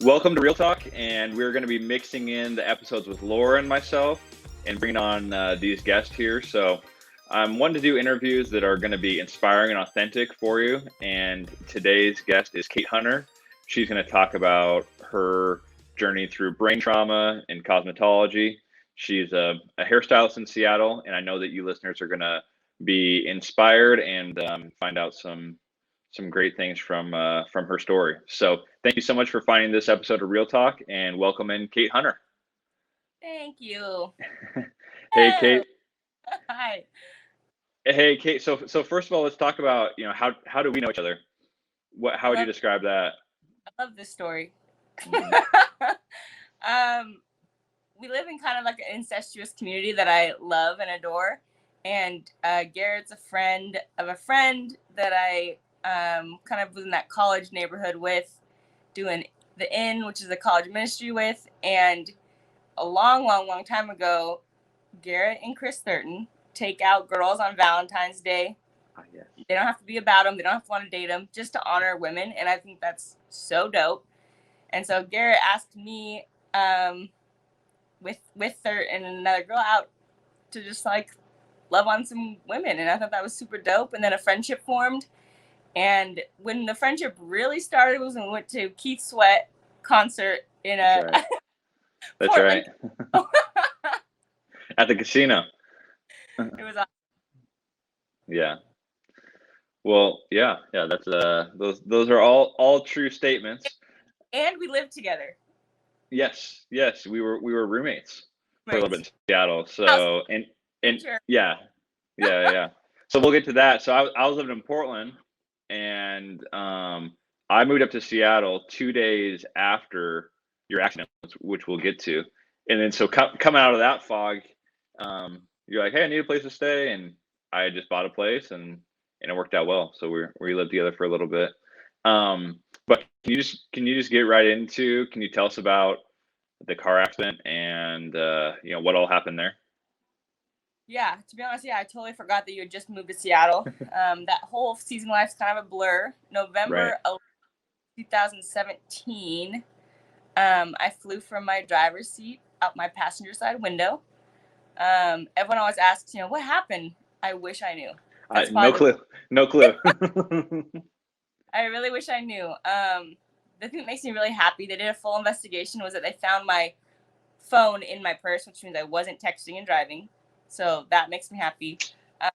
Welcome to Real Talk, and we're going to be mixing in the episodes with Laura and myself and bringing on these guests here. So I'm wanting to do interviews that are going to be inspiring and authentic for you. And today's guest is Kate Hunter. She's going to talk about her journey through brain trauma and cosmetology. She's a hairstylist in Seattle, and I know that you listeners are going to be inspired and find out some great things from her story. So thank you so much for finding this episode of Real Talk, and welcome in Kate Hunter. Thank you. Hey, Kate. Hi. Hey, Kate. So first of all, let's talk about, how do we know each other? How would you describe that? I love this story. We live in kind of like an incestuous community that I love and adore. And Garrett's a friend of a friend that I kind of was in that college neighborhood with, doing the Inn, which is a college ministry with. And a long time ago, Garrett and Chris Thurton take out girls on Valentine's Day. Yes. They don't have to be about them. They don't have to want to date them, just to honor women. And I think that's so dope. And so Garrett asked me with Thurton and another girl out to just like love on some women. And I thought that was super dope. And then a friendship formed. And when the friendship really started was when we went to Keith Sweat concert in That's right. At the casino. It was awesome. Yeah. Well, yeah. That's those are all true statements. And we lived together. Yes. We were roommates for a little bit in Seattle. So and sure. Yeah. So we'll get to that. So I was living in Portland, and I moved up to Seattle 2 days after your accident, which we'll get to. And then so coming out of that fog, you're like, hey, I need a place to stay, and I just bought a place, and it worked out well. So we lived together for a little bit. But can you just get right into? Can you tell us about the car accident and what all happened there? Yeah, to be honest, I totally forgot that you had just moved to Seattle. That whole season life's kind of a blur. November 2017, I flew from my driver's seat out my passenger side window. Everyone always asks, what happened? I wish I knew. No clue. I really wish I knew. The thing that makes me really happy, they did a full investigation, was that they found my phone in my purse, which means I wasn't texting and driving. So that makes me happy.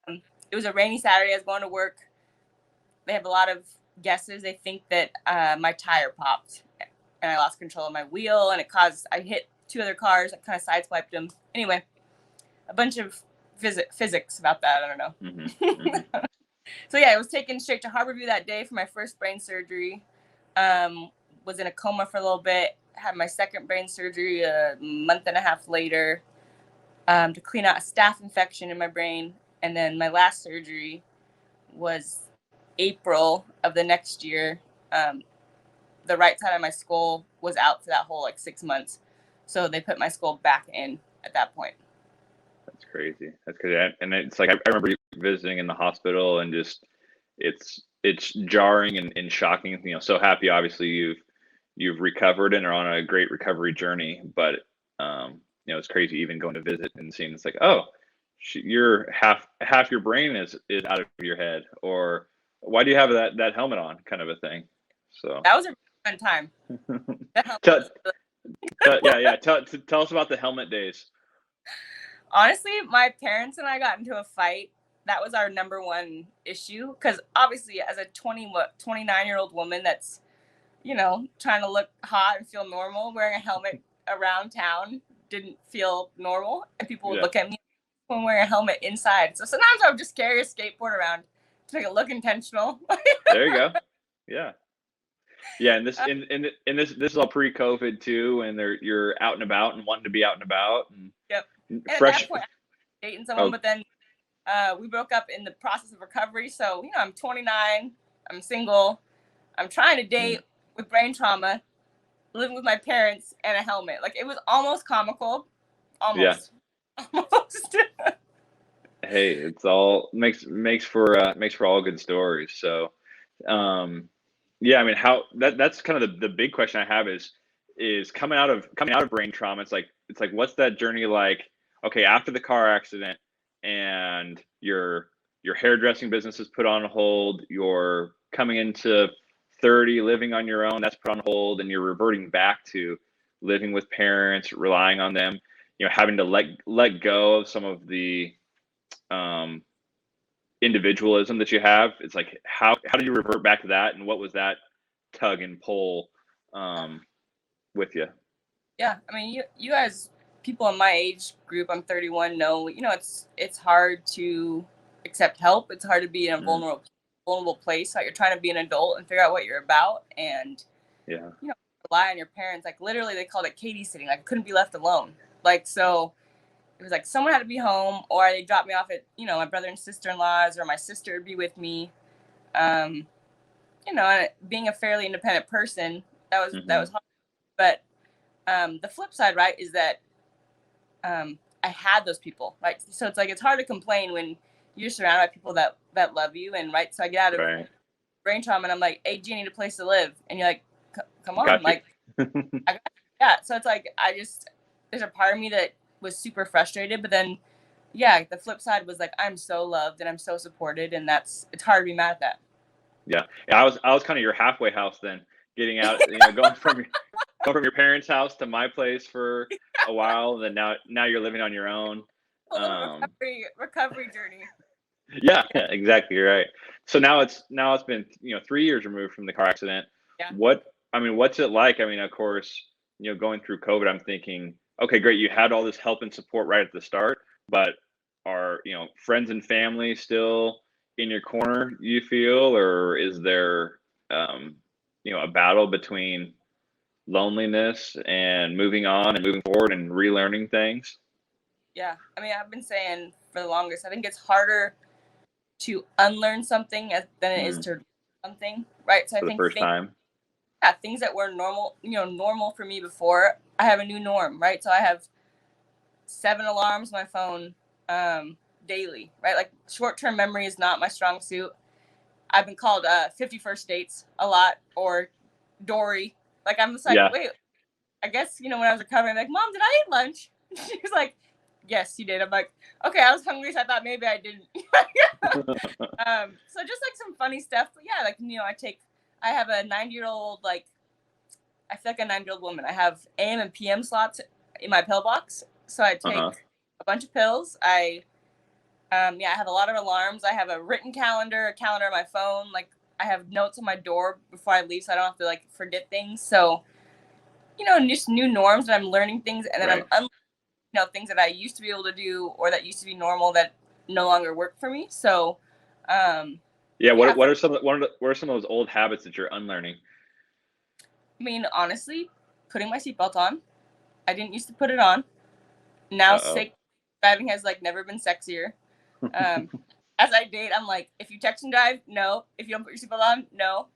It was a rainy Saturday. I was going to work. They have a lot of guesses. They think that my tire popped and I lost control of my wheel, and I hit two other cars. I kind of sideswiped them. Anyway, a bunch of physics about that. I don't know. Mm-hmm. So I was taken straight to Harborview that day for my first brain surgery. Was in a coma for a little bit. Had my second brain surgery a month and a half later to clean out a staph infection in my brain. And then my last surgery was April of the next year. The right side of my skull was out for that whole 6 months. So they put my skull back in at that point. That's crazy. And it's like, I remember you visiting in the hospital, and just, it's jarring and shocking. So happy, obviously you've recovered and are on a great recovery journey, but it's crazy even going to visit and seeing it's like, oh, you're half your brain is out of your head, or why do you have that helmet on, kind of a thing. So that was a fun time. Tell us about the helmet days. Honestly, my parents and I got into a fight. That was our number one issue, because obviously as a 29-year-old woman that's trying to look hot and feel normal, wearing a helmet around town didn't feel normal, and people would look at me when wearing a helmet inside. So sometimes I would just carry a skateboard around to make it look intentional. There you go. And this is all pre-COVID too, and you're out and about and wanting to be out and about. And yep. And fresh. At that point, I was dating someone, but then we broke up in the process of recovery. So I'm 29, I'm single, I'm trying to date with brain trauma, living with my parents, and a helmet. It was almost comical. Almost. Hey, it's all makes for all good stories. So, I mean, how that's kind of the big question I have is, is coming out of brain trauma. It's like what's that journey like? Okay, after the car accident, and your hairdressing business is put on hold. You're coming into 30, living on your own. That's put on hold, and you're reverting back to living with parents, relying on them. Having to let go of some of the um, individualism that you have. It's like how did you revert back to that, and what was that tug and pull with you? Yeah, I mean, you guys, people in my age group, I'm 31, know, it's hard to accept help. It's hard to be in a Mm, vulnerable place. Like you're trying to be an adult and figure out what you're about, and yeah, rely on your parents. Like literally, they called it Katie sitting. Like I couldn't be left alone. Like so, it was like someone had to be home, or they dropped me off at my brother and sister-in-laws, or my sister would be with me. Um, and being a fairly independent person, that hmm was hard. But the flip side, right, is that I had those people, right? So it's like it's hard to complain when you're surrounded by people that love you, and right. So I get out of right. brain trauma, and I'm like, "Hey, G, I need a place to live," and you're like, "Come on," Got you. like, yeah. So it's like there's a part of me that was super frustrated, but then, yeah, the flip side was like, I'm so loved and I'm so supported, and it's hard to be mad at that. Yeah, yeah. I was kind of your halfway house then, getting out. Going from your parents' house to my place for a while. Then now you're living on your own. A little Um, recovery journey. yeah, yeah, exactly right. So now it's been 3 years removed from the car accident. Yeah. What's it like? I mean, of course, going through COVID, I'm thinking, okay, great, you had all this help and support right at the start, but are friends and family still in your corner? You feel, or is there a battle between loneliness and moving on and moving forward and relearning things Yeah. I mean, I've been saying for the longest, I think it's harder to unlearn something than it is mm, to learn something, right? So I for the think first time? things that were normal, normal for me before, I have a new norm, right? So I have 7 alarms on my phone daily, right? Like short-term memory is not my strong suit. I've been called 51st dates a lot, or Dory. Like I'm just like, Yeah. wait, I guess, when I was recovering, I'm like, Mom, did I eat lunch? She was like, yes, you did. I'm like, okay, I was hungry, so I thought maybe I didn't. So just like some funny stuff. But yeah, like, I have a 90-year-old, like, I feel like a 90-year-old woman. I have AM and PM slots in my pill box. So I take Uh-huh. a bunch of pills. I have a lot of alarms. I have a written calendar, a calendar on my phone. Like, I have notes on my door before I leave, so I don't have to like forget things. So, just new norms, and I'm learning things, and then Right. things that I used to be able to do or that used to be normal that no longer work for me. So, Yeah, yeah, what are some of those old habits that you're unlearning? I mean, honestly, putting my seatbelt on. I didn't used to put it on. Now, Uh-oh. sick driving has like never been sexier. Um, as I date, I'm like, if you text and drive, no. If you don't put your seatbelt on, no.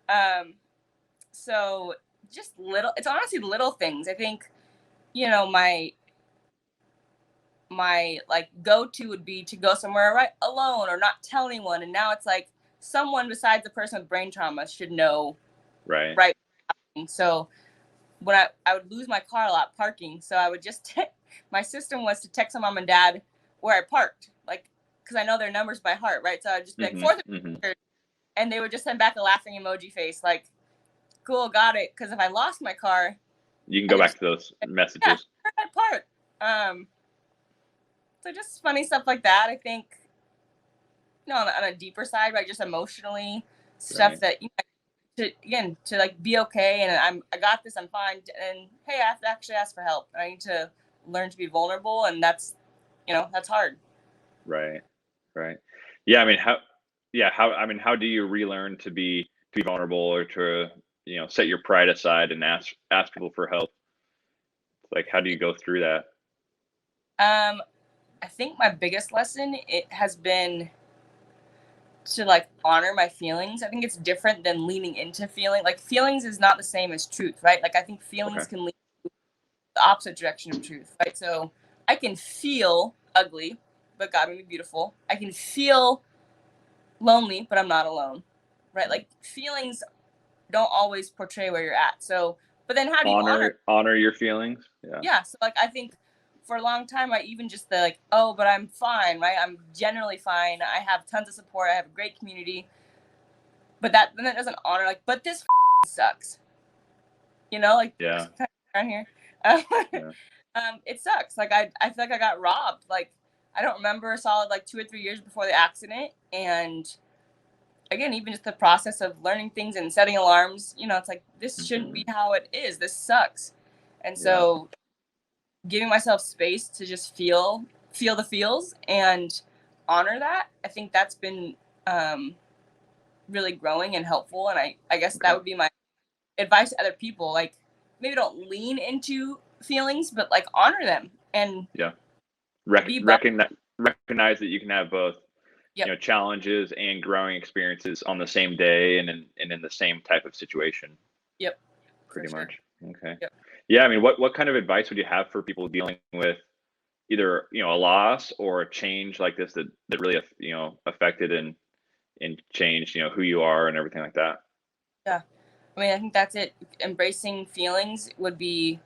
Um, so just it's honestly little things. I think, my like go to would be to go somewhere right alone or not tell anyone. And now it's like someone besides the person with brain trauma should know, Right. right? So when I would lose my car a lot parking, so I would just my system was to text my mom and dad where I parked, like because I know their numbers by heart, right? So I'd just be like Mhm. fourth, Mhm. and they would just send back a laughing emoji face, like cool, got it. Because if I lost my car, You can I go could back just to those yeah, messages. where did I park. So just funny stuff like that. I think on a deeper side, right? Just emotionally stuff Right. that to like be okay, and I got this, I'm fine, and hey, I have to actually ask for help, and I need to learn to be vulnerable, and that's hard. Right. Right. Yeah, I mean, how do you relearn to be vulnerable, or to, set your pride aside and ask people for help? Like, how do you go through that? um I think my biggest lesson it has been to like honor my feelings. I think it's different than leaning into feeling. Like feelings is not the same as truth, right? Like I think Okay. feelings can lead the opposite direction of truth, right? So I can feel ugly, but God made me beautiful. I can feel lonely, but I'm not alone, right? Like feelings don't always portray where you're at. So But then how do you honor your feelings? Yeah. Yeah. So like I think for a long time I even just the like, oh, but I'm fine, right? I'm generally fine. I have tons of support. I have a great community. But that doesn't honor like, but this sucks. You know, like Yeah. around here. Yeah. It sucks. Like I feel like I got robbed. Like I don't remember a solid like 2 or 3 years before the accident. And again, even just the process of learning things and setting alarms, you know, it's like this shouldn't be how it is. This sucks. And so giving myself space to just feel the feels and honor that, I think that's been really growing and helpful. And I guess that would be my advice to other people. Like maybe don't lean into feelings, but like honor them and recognize that you can have both, Yep. you know, challenges and growing experiences on the same day and in the same type of situation. Yep. Pretty much. Okay. Yep. Yeah. I mean, what kind of advice would you have for people dealing with either, you know, a loss or a change like this that really, you know, affected and changed, you know, who you are and everything like that? Yeah. I mean, I think that's it. Embracing feelings would be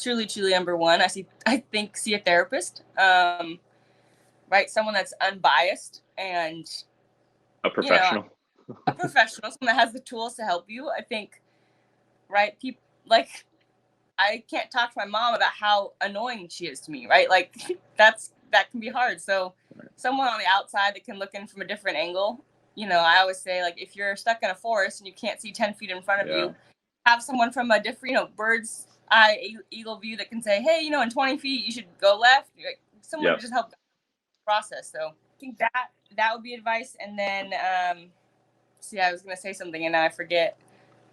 truly, truly number one. I think see a therapist, right? Someone that's unbiased and, A you know, professional. a professional, someone that has the tools to help you. I think, right? People like, I can't talk to my mom about how annoying she is to me, right? Like that can be hard. So someone on the outside that can look in from a different angle. You know, I always say like if you're stuck in a forest and you can't see 10 feet in front of you, have someone from a different, you know, bird's eye eagle view that can say, hey, you know, in 20 feet you should go left. Like, someone to just help the process. So I think that would be advice. And then see, I was gonna say something and now I forget.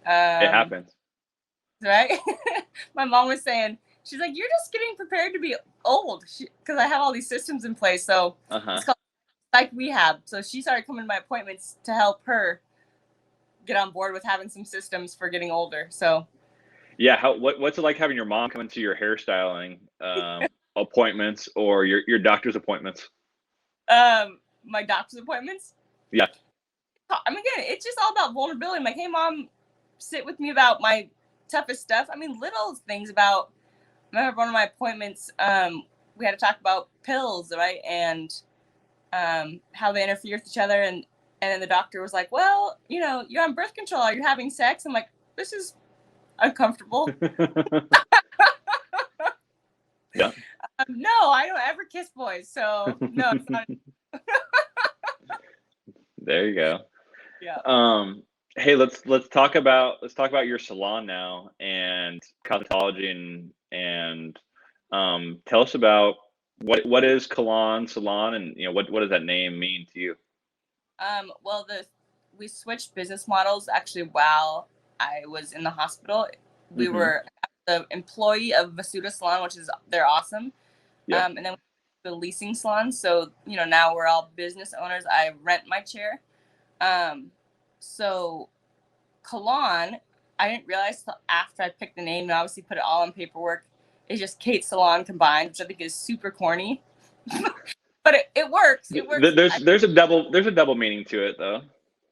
It happens. Right? My mom was saying, she's like, you're just getting prepared to be old because I have all these systems in place. So it's called psych rehab. So she started coming to my appointments to help her get on board with having some systems for getting older. So yeah, what's it like having your mom come into your hairstyling appointments or your doctor's appointments? my doctor's appointments. Yeah. I mean, again, it's just all about vulnerability. I'm like, hey, mom, sit with me about my toughest stuff. I mean, little things about. I remember one of my appointments. We had to talk about pills, right, and how they interfere with each other, and then the doctor was like, well, you know, you're on birth control. Are you having sex? I'm like, this is uncomfortable. Yeah. No, I don't ever kiss boys, so no, it's not. There you go. Yeah. Hey, let's talk about your salon now and cosmetology and tell us about what is Salon and you know what does that name mean to you? Well, we switched business models actually while I was in the hospital. We Mm-hmm. were the employee of Vasuda Salon, which is they're awesome. Yeah. And then the leasing salon. So you know now we're all business owners. I rent my chair. So Kalon, I didn't realize till after I picked the name and obviously put it all in paperwork. It's just Kate Salon combined, which I think is super corny. But it works. It works. There's a double meaning to it though.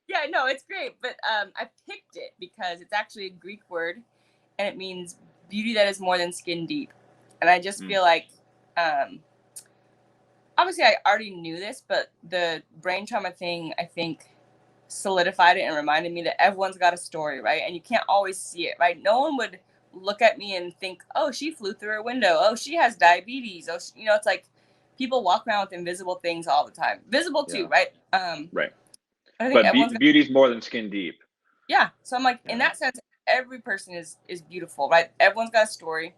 Yeah, no, it's great. But I picked it because it's actually a Greek word and it means beauty that is more than skin deep. And I just feel like, obviously, I already knew this, but the brain trauma thing, I think, solidified it and reminded me that everyone's got a story, right? And you can't always see it, right? No one would look at me and think, oh, she flew through a window. Oh, she has diabetes. Oh, you know, it's like people walk around with invisible things all the time. Visible too, right? Right. I think But beauty's more than skin deep. Yeah. So I'm like, in that sense, every person is beautiful, right? Everyone's got a story.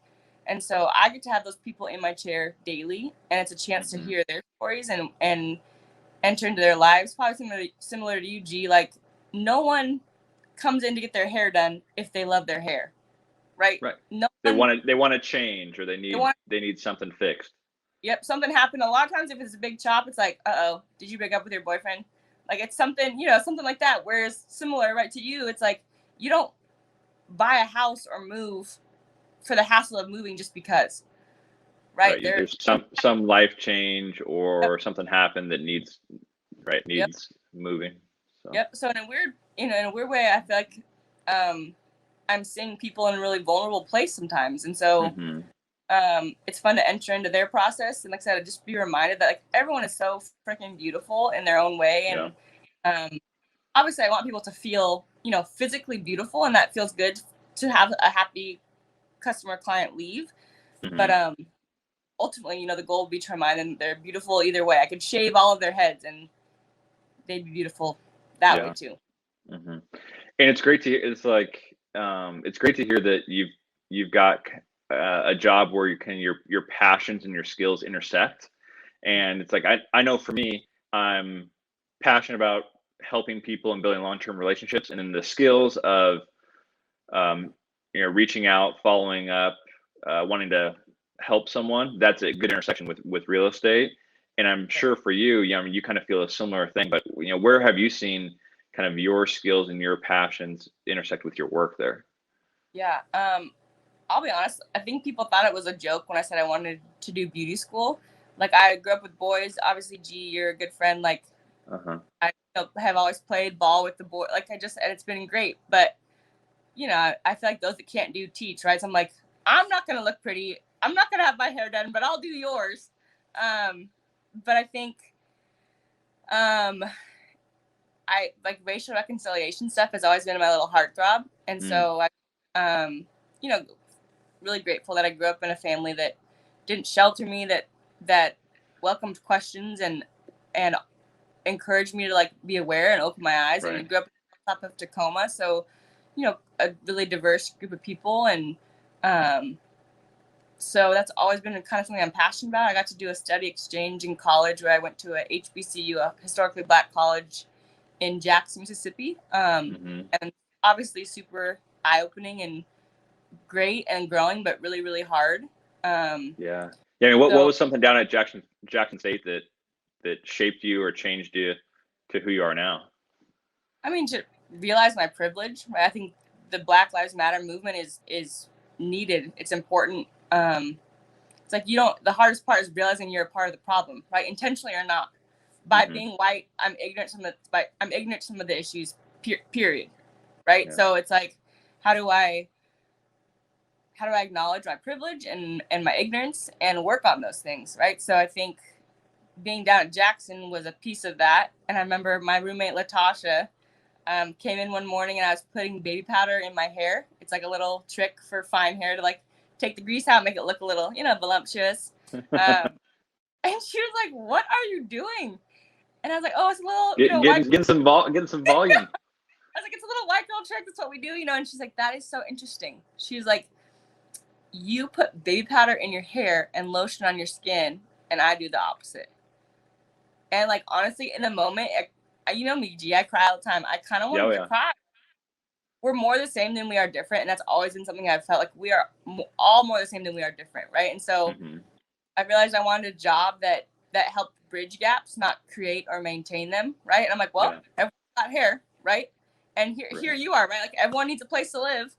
And so I get to have those people in my chair daily, and it's a chance to hear their stories and enter into their lives. Probably similar to you, G. Like, no one comes in to get their hair done if they love their hair, right? Right. No They one, want to change or they need something fixed. Yep, something happened. A lot of times, if it's a big chop, it's like, uh-oh, did you break up with your boyfriend? Like, it's something, you know, something like that. Whereas similar, right, to you, it's like you don't buy a house or move for the hassle of moving just because, right? There's some life change or something happened that needs moving. So Yep. So in a weird way, I feel like I'm seeing people in a really vulnerable place sometimes. And so Mm-hmm. it's fun to enter into their process. And like I said, just be reminded that like everyone is so freaking beautiful in their own way. Yeah. And obviously I want people to feel, you know, physically beautiful, and that feels good to have a happy customer client leave. Mm-hmm. But ultimately, you know, the goal would be to remind them they're beautiful either way. I could shave all of their heads and they'd be beautiful that way Yeah. too. Mm-hmm. And it's great to hear. It's great to hear that you've got a job where your passions and your skills intersect. And it's like I know for me, I'm passionate about helping people and building long-term relationships, and then the skills of um, reaching out, following up, wanting to help someone. That's a good intersection with real estate. And I'm sure for you, I mean, you kind of feel a similar thing. But where have you seen kind of your skills and your passions intersect with your work there? Yeah. I'll be honest. I think people thought it was a joke when I said I wanted to do beauty school. Like I grew up with boys. Obviously, G, you're a good friend. Like Uh-huh. I have always played ball with the boy. Like and it's been great. But you know, I feel like those that can't do teach, right? So I'm like, I'm not gonna look pretty. I'm not gonna have my hair done, but I'll do yours. But I think I like racial reconciliation stuff has always been my little heartthrob, and Mm, so you know, really grateful that I grew up in a family that didn't shelter me, that welcomed questions and encouraged me to like be aware and open my eyes. And I right. grew up on top of Tacoma, so you know, a really diverse group of people, and um, so that's always been kind of something I'm passionate about. I got to do a study exchange in college where I went to a HBCU, a historically Black college in Jackson, Mississippi, Hmm. and obviously super eye opening and great and growing, but really really hard. Um, Yeah. Yeah. I mean, what so was something down at Jackson State that shaped you or changed you to who you are now? I mean, to realize my privilege, right? I think the Black Lives Matter movement is needed. It's important. It's like you don't. The hardest part is realizing you're a part of the problem, right? Intentionally or not. By Hmm. being white, I'm ignorant to some of the issues. Period. Right. Yeah. So it's like, how do I acknowledge my privilege and my ignorance and work on those things, right? So I think being down at Jackson was a piece of that. And I remember my roommate Latasha came in one morning and I was putting baby powder in my hair. It's like a little trick for fine hair to like take the grease out, make it look a little, you know, voluptuous. Um, and she was like, "What are you doing?" And I was like, "Oh, it's a little, you know, white." Getting some volume. I was like, "It's a little white girl trick. That's what we do, you know." And she's like, "That is so interesting." She was like, "You put baby powder in your hair and lotion on your skin, and I do the opposite." And like honestly, in the moment, you know me, G, I cry all the time. I kind of Yeah. Oh, wanted to yeah. cry. We're more the same than we are different, and that's always been something I've felt like we are all more the same than we are different, right? And so Hmm. I realized I wanted a job that helped bridge gaps, not create or maintain them, right? And I'm like, well, Yeah. everyone's got hair, right? And here Right. you are, right? Like everyone needs a place to live.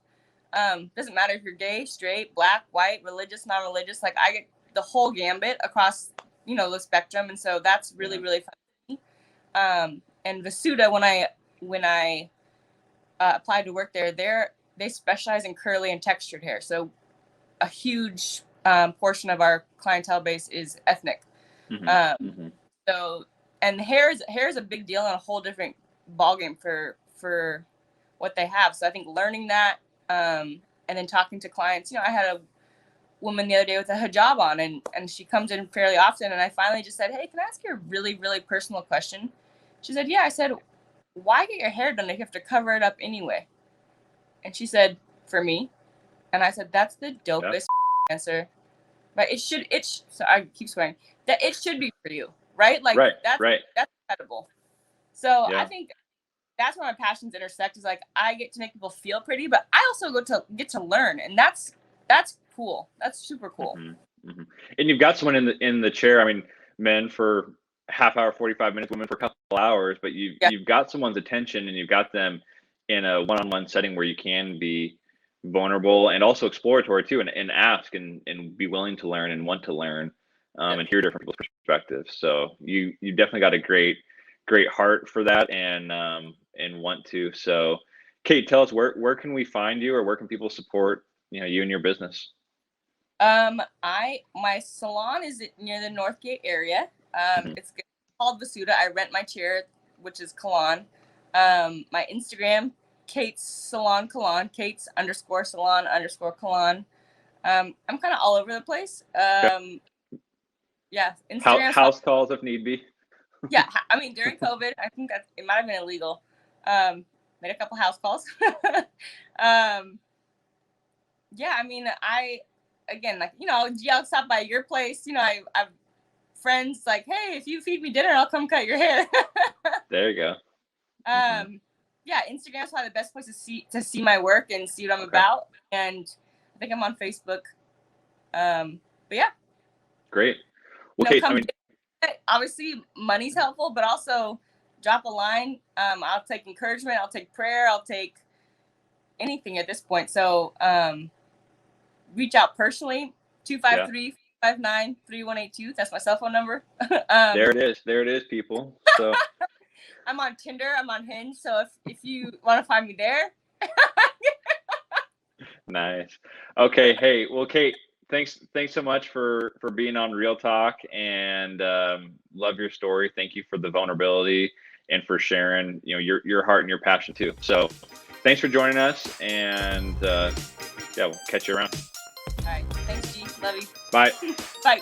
Doesn't matter if you're gay, straight, black, white, religious, non-religious. Like I get the whole gambit across, you know, the spectrum, and so that's really Yeah. really fun. And Vasuda, when I applied to work there, they specialize in curly and textured hair. So a huge portion of our clientele base is ethnic. Hmm. Um, Hmm. so and hair is a big deal and a whole different ballgame for what they have. So I think learning that and then talking to clients. You know, I had a woman the other day with a hijab on, and she comes in fairly often. And I finally just said, "Hey, can I ask you a really really personal question?" She said, "Yeah." I said, "Why get your hair done if you have to cover it up anyway?" And she said, "For me." And I said, "That's the Yeah. dopest answer." Right? So I keep swearing that it should be for you, right? Like Right. Right. that's incredible. So I Yeah. think that's where my passions intersect. Is like I get to make people feel pretty, but I also get to learn, and that's cool. That's super cool. Hmm. Hmm. And you've got someone in the chair. I mean, men for half hour, 45 minutes, women for a couple hours, but Yeah, you've got someone's attention and you've got them in a one-on-one setting where you can be vulnerable and also exploratory too, and ask and be willing to learn and want to learn, yep. and hear different people's perspectives. So you definitely got a great heart for that, and want to. So Kate, tell us where can we find you, or where can people support you and your business? My salon is near the Northgate area. Mhm. It's called Vasuda. I rent my chair, which is Cologne. My Instagram, Kate's Salon Cologne, Kate's _salon _Cologne. I'm kind of all over the place. Yeah, Instagram. House calls if need be. Yeah, I mean during COVID, I think that it might have been illegal. Made a couple house calls. Yeah, I mean, again, like, I'll stop by your place. I've friends like, hey, if you feed me dinner, I'll come cut your hair. There you go. Mm-hmm. Yeah, Instagram's probably the best place to see my work and see what I'm about. And I think I'm on Facebook. But yeah. Great. Well, Kate, obviously money's helpful, but also drop a line. I'll take encouragement. I'll take prayer. I'll take anything at this point. So reach out personally, 253-559-3182. That's my cell phone number. There it is, people. So I'm on Tinder, I'm on Hinge, so if you want to find me there. Nice. Okay. Hey, well, Kate, thanks so much for being on Real Talk, and love your story. Thank you for the vulnerability and for sharing your heart and your passion too. So thanks for joining us, and yeah, we'll catch you around. All right, thanks, G. Love you. Bye. Bye.